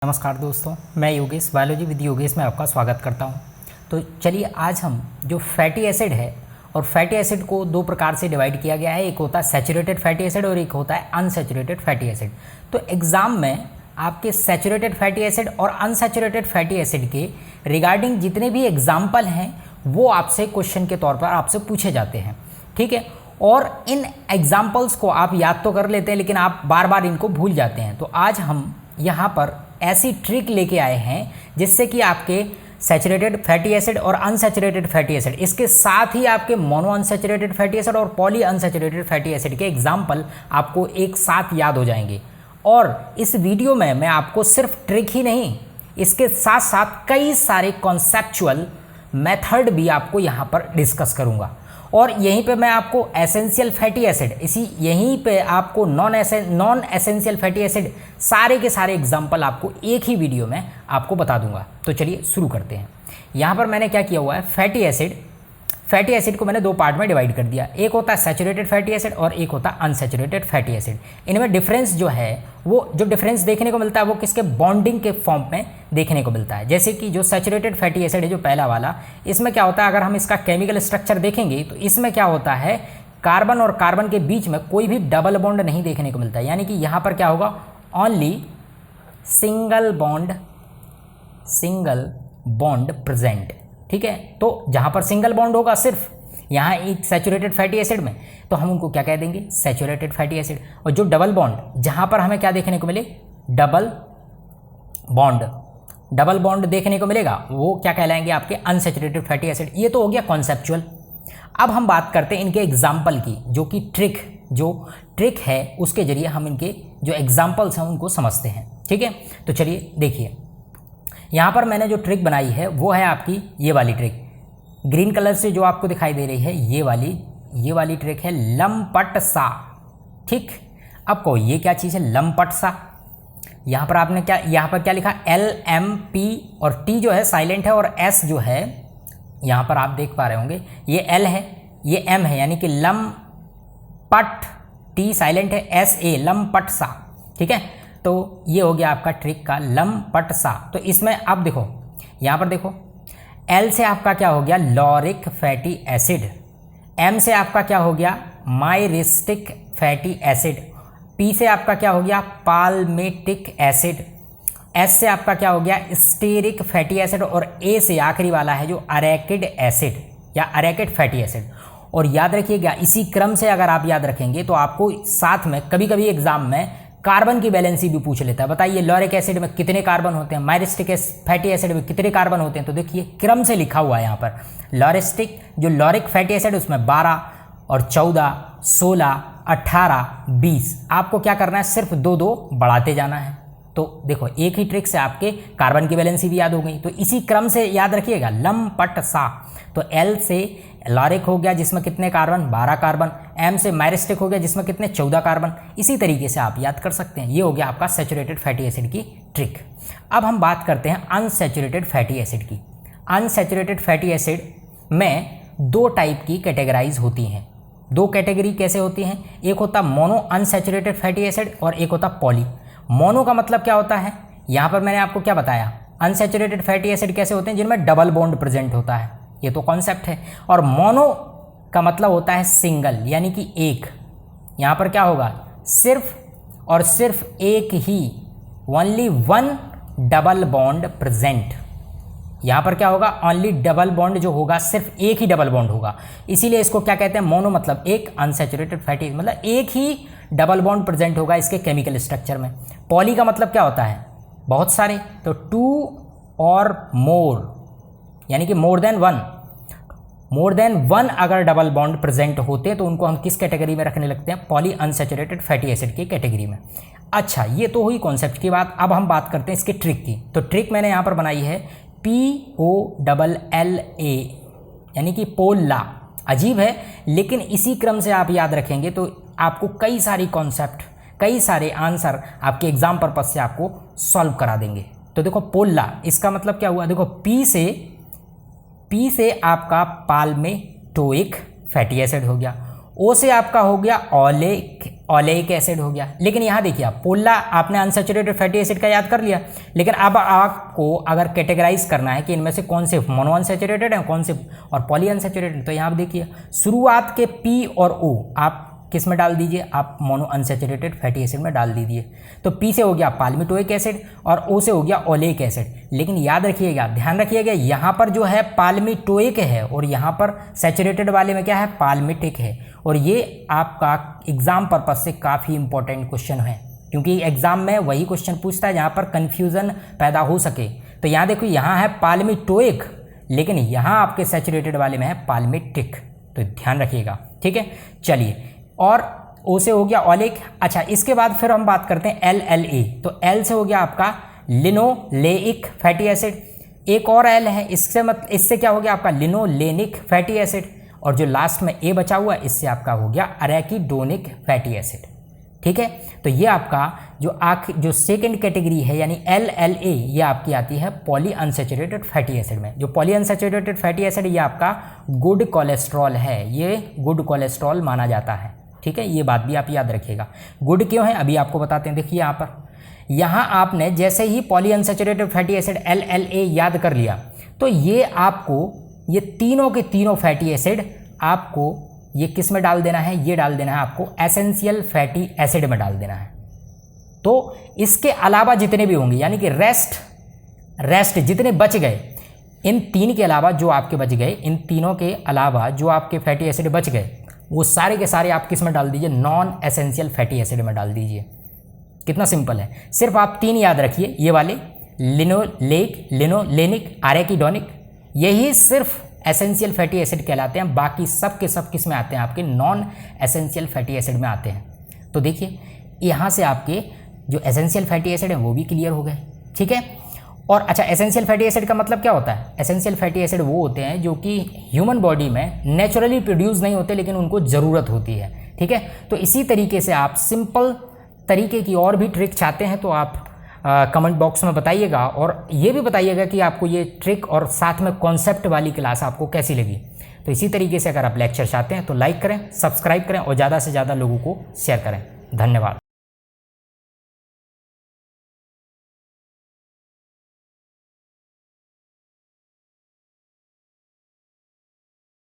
नमस्कार दोस्तों, मैं योगेश बायोलॉजी विद योगेश में आपका स्वागत करता हूं। तो चलिए आज हम जो फैटी एसिड है और फैटी एसिड को दो प्रकार से डिवाइड किया गया है। एक होता है सैचुरेटेड फैटी एसिड और एक होता है अनसैचुरेटेड फैटी एसिड। तो एग्ज़ाम में आपके सैचुरेटेड फैटी एसिड और अनसैचुरेटेड फैटी एसिड के रिगार्डिंग जितने भी एग्जाम्पल हैं वो आपसे क्वेश्चन के तौर पर आपसे पूछे जाते हैं, ठीक है। और इन एग्जाम्पल्स को आप याद तो कर लेते हैं लेकिन आप बार बार इनको भूल जाते हैं। तो आज हम यहाँ पर ऐसी ट्रिक लेके आए हैं जिससे कि आपके सैचुरेटेड फैटी एसिड और अनसैचुरेटेड फैटी एसिड, इसके साथ ही आपके मोनो अनसैचुरेटेड फैटी एसिड और पॉली अनसैचुरेटेड फैटी एसिड के एग्जाम्पल आपको एक साथ याद हो जाएंगे। और इस वीडियो में मैं आपको सिर्फ ट्रिक ही नहीं, इसके साथ साथ कई सारे कॉन्सेप्चुअल मेथड भी आपको यहाँ पर डिस्कस करूँगा। और यहीं पे मैं आपको एसेंशियल फैटी एसिड, यहीं पे आपको नॉन एसेंशियल फैटी एसिड, सारे के सारे एग्जाम्पल आपको एक ही वीडियो में आपको बता दूंगा। तो चलिए शुरू करते हैं। यहाँ पर मैंने क्या किया हुआ है, फैटी एसिड को मैंने दो पार्ट में डिवाइड कर दिया। एक होता है सैचुरेटेड फैटी एसिड और एक होता है अनसैचुरेटेड फैटी एसिड। इनमें डिफरेंस जो है, वो जो डिफरेंस देखने को मिलता है वो किसके बॉन्डिंग के फॉर्म में देखने को मिलता है। जैसे कि जो सैचुरेटेड फैटी एसिड है, जो पहला वाला, इसमें क्या होता है, अगर हम इसका केमिकल स्ट्रक्चर देखेंगे तो इसमें क्या होता है, कार्बन और कार्बन के बीच में कोई भी डबल बॉन्ड नहीं देखने को मिलता है। यानी कि यहाँ पर क्या होगा, ओनली सिंगल बॉन्ड प्रेजेंट, ठीक है। तो जहाँ पर सिंगल बॉन्ड होगा सिर्फ यहाँ एक सैचुरेटेड फैटी एसिड में, तो हम उनको क्या कह देंगे, सैचुरेटेड फैटी एसिड। और जो डबल बॉन्ड, जहाँ पर हमें क्या देखने को मिले, डबल बॉन्ड देखने को मिलेगा, वो क्या कहलाएंगे, आपके अनसैचुरेटेड फैटी एसिड। ये तो हो गया कॉन्सेप्चुअल। अब हम बात करते हैं इनके एग्जाम्पल की, जो कि ट्रिक है उसके जरिए हम इनके जो एग्जाम्पल्स हैं उनको समझते हैं, ठीक है। तो चलिए देखिए, यहाँ पर मैंने जो ट्रिक बनाई है वो है आपकी ये वाली ट्रिक, ग्रीन कलर से जो आपको दिखाई दे रही है, ये वाली ट्रिक है लंपट सा, ठीक। अब को ये क्या चीज़ है, लंपट सा। यहाँ पर आपने यहाँ पर क्या लिखा, LMP, और T जो है साइलेंट है और S जो है यहाँ पर आप देख पा रहे होंगे, ये L है, ये M है, यानी कि लंपट, T साइलेंट है, SA लंपट सा, ठीक है। तो ये हो गया आपका ट्रिक का लंपट सा। तो इसमें अब देखो, यहाँ पर देखो, L से आपका क्या हो गया, लॉरिक फैटी एसिड, M से आपका क्या हो गया, माइरिस्टिक फैटी एसिड, P से आपका क्या हो गया, पाल्मेटिक एसिड, S से आपका क्या हो गया, स्टेरिक फैटी एसिड, और A से आखिरी वाला है जो अरेकिड एसिड या अरेकिड फैटी एसिड। और याद रखिएगा, इसी क्रम से अगर आप याद रखेंगे तो आपको साथ में कभी कभी एग्जाम में कार्बन की वैलेंसी भी पूछ लेता है। बताइए लॉरिक एसिड में कितने कार्बन होते हैं, माइरिस्टिक फैटी एसिड में कितने कार्बन होते हैं। तो देखिए क्रम से लिखा हुआ है यहाँ पर, लॉरिक फैटी एसिड उसमें 12 और 14, 16, 18, 20। आपको क्या करना है, सिर्फ दो बढ़ाते जाना है। तो देखो एक ही ट्रिक से आपके कार्बन की वैलेंसी भी याद हो गई। तो इसी क्रम से याद रखिएगा, लंपट सा। तो L से लॉरिक हो गया जिसमें कितने कार्बन, 12 कार्बन, M से माइरिस्टिक हो गया जिसमें कितने, 14 कार्बन। इसी तरीके से आप याद कर सकते हैं। ये हो गया आपका सैचुरेटेड फैटी एसिड की ट्रिक। अब हम बात करते हैं अनसैचुरेटेड फैटी एसिड की। अनसैचुरेटेड फैटी एसिड में दो टाइप की कैटेगराइज होती हैं। दो कैटेगरी कैसे होती हैं, एक होता मोनो अनसैचुरेटेड फैटी एसिड और एक होता पॉली। मोनो का मतलब क्या होता है, यहाँ पर मैंने आपको क्या बताया, अनसैचुरेटेड फैटी एसिड कैसे होते हैं, जिनमें डबल बॉन्ड प्रेजेंट होता है, ये तो कॉन्सेप्ट है। और मोनो का मतलब होता है सिंगल, यानी कि एक। यहाँ पर क्या होगा, सिर्फ और सिर्फ एक ही, only one double bond present. यहाँ पर क्या होगा, ओनली डबल बॉन्ड जो होगा, सिर्फ एक ही डबल बॉन्ड होगा, इसीलिए इसको क्या कहते हैं, मोनो मतलब एक, अनसैचुरेटेड फैटी मतलब एक ही डबल बॉन्ड प्रेजेंट होगा इसके केमिकल स्ट्रक्चर में। पॉली का मतलब क्या होता है, बहुत सारे, तो 2 और मोर, यानी कि मोर देन वन अगर डबल बॉन्ड प्रेजेंट होते हैं तो उनको हम किस कैटेगरी में रखने लगते हैं, पॉली अनसैचुरेटेड फैटी एसिड की कैटेगरी में। अच्छा, ये तो हुई कॉन्सेप्ट की बात। अब हम बात करते हैं इसके ट्रिक की। तो ट्रिक मैंने यहाँ पर बनाई है POLLA, यानी कि पोल्ला। अजीब है लेकिन इसी क्रम से आप याद रखेंगे तो आपको कई सारी कॉन्सेप्ट, कई सारे आंसर आपके एग्जाम पर्पज से आपको सॉल्व करा देंगे। तो देखो पोल्ला, इसका मतलब क्या हुआ, देखो P से आपका पाल्मेटोइक फैटी एसिड हो गया, O से आपका हो गया ओलेइक एसिड हो गया। लेकिन यहाँ देखिए आप पोला आपने अनसैचुरेटेड फैटी एसिड का याद कर लिया, लेकिन अब आपको अगर कैटेगराइज करना है कि इनमें से कौन से मोनो अनसैचुरेटेड हैं, कौन से और पॉली अनसैचुरेटेड, तो यहाँ आप देखिए शुरुआत के P और O आप किस में डाल दीजिए, आप मोनो अनसैचुरेटेड फैटी एसिड में डाल दीजिए। तो P से हो गया पाल्मिटोइक एसिड और O से हो गया ओलेइक एसिड। लेकिन याद रखिएगा, ध्यान रखिएगा, यहाँ पर जो है पाल्मिटोइक है और यहाँ पर सैचुरेटेड वाले में क्या है, पाल्मिटिक है। और ये आपका एग्जाम पर्पज से काफ़ी इंपॉर्टेंट क्वेश्चन है, क्योंकि एग्जाम में वही क्वेश्चन पूछता है जहाँ पर कन्फ्यूज़न पैदा हो सके। तो यहाँ देखो, यहाँ है पाल्मिटोइक, लेकिन यहाँ आपके सैचुरेटेड वाले में है पाल्मिटिक, तो ध्यान रखिएगा, ठीक है। चलिए, और O से हो गया ओलेइक। अच्छा, इसके बाद फिर हम बात करते हैं LLA। तो L से हो गया आपका लिनोलेइक फैटी एसिड। एक और L है, इससे क्या हो गया आपका लिनोलेनिक फैटी एसिड। और जो लास्ट में A बचा हुआ है, इससे आपका हो गया अरेकिडोनिक फैटी एसिड, ठीक है। तो ये आपका जो सेकंड कैटेगरी है यानी LLA, ये आपकी आती है पॉली अनसैचुरेटेड फैटी एसिड में। जो पॉली अनसैचुरेटेड फैटी एसिड ये आपका गुड कोलेस्ट्रॉल है, ये गुड कोलेस्ट्रॉल माना जाता है, ठीक है। ये बात भी आप याद रखिएगा। गुड क्यों है अभी आपको बताते हैं। देखिए यहाँ आपने जैसे ही poly unsaturated fatty acid LLA याद कर लिया, तो ये आपको ये तीनों के तीनों फैटी एसिड आपको ये किस में डाल देना है, ये डाल देना है आपको एसेंशियल फैटी एसिड में डाल देना है। तो इसके अलावा जितने भी होंगे, यानी कि रेस्ट जितने बच गए, इन तीन के अलावा जो आपके बच गए, इन तीनों के अलावा जो आपके फैटी एसिड बच गए, वो सारे के सारे आप किस में डाल दीजिए, नॉन एसेंशियल फैटी एसिड में डाल दीजिए। कितना सिंपल है। सिर्फ आप तीन याद रखिए, ये वाले लिनोलेइक, लिनोलेनिक, अरेकिडोनिक, यही सिर्फ एसेंशियल फैटी एसिड कहलाते हैं। बाकी सब के सब किस में आते हैं, आपके नॉन एसेंशियल फैटी एसिड में आते हैं। तो देखिए, यहाँ से आपके जो एसेंशियल फैटी एसिड है वो भी क्लियर हो गए, ठीक है। और अच्छा, एसेंशियल फैटी एसिड का मतलब क्या होता है। एसेंशियल फैटी एसिड वो होते हैं जो कि ह्यूमन बॉडी में नेचुरली प्रोड्यूस नहीं होते, लेकिन उनको ज़रूरत होती है, ठीक है। तो इसी तरीके से आप सिंपल तरीके की और भी ट्रिक चाहते हैं तो आप कमेंट बॉक्स में बताइएगा, और ये भी बताइएगा कि आपको ये ट्रिक और साथ में कॉन्सेप्ट वाली क्लास आपको कैसी लगी। तो इसी तरीके से अगर आप लेक्चर चाहते हैं तो लाइक करें, सब्सक्राइब करें और ज़्यादा से ज़्यादा लोगों को शेयर करें। धन्यवाद।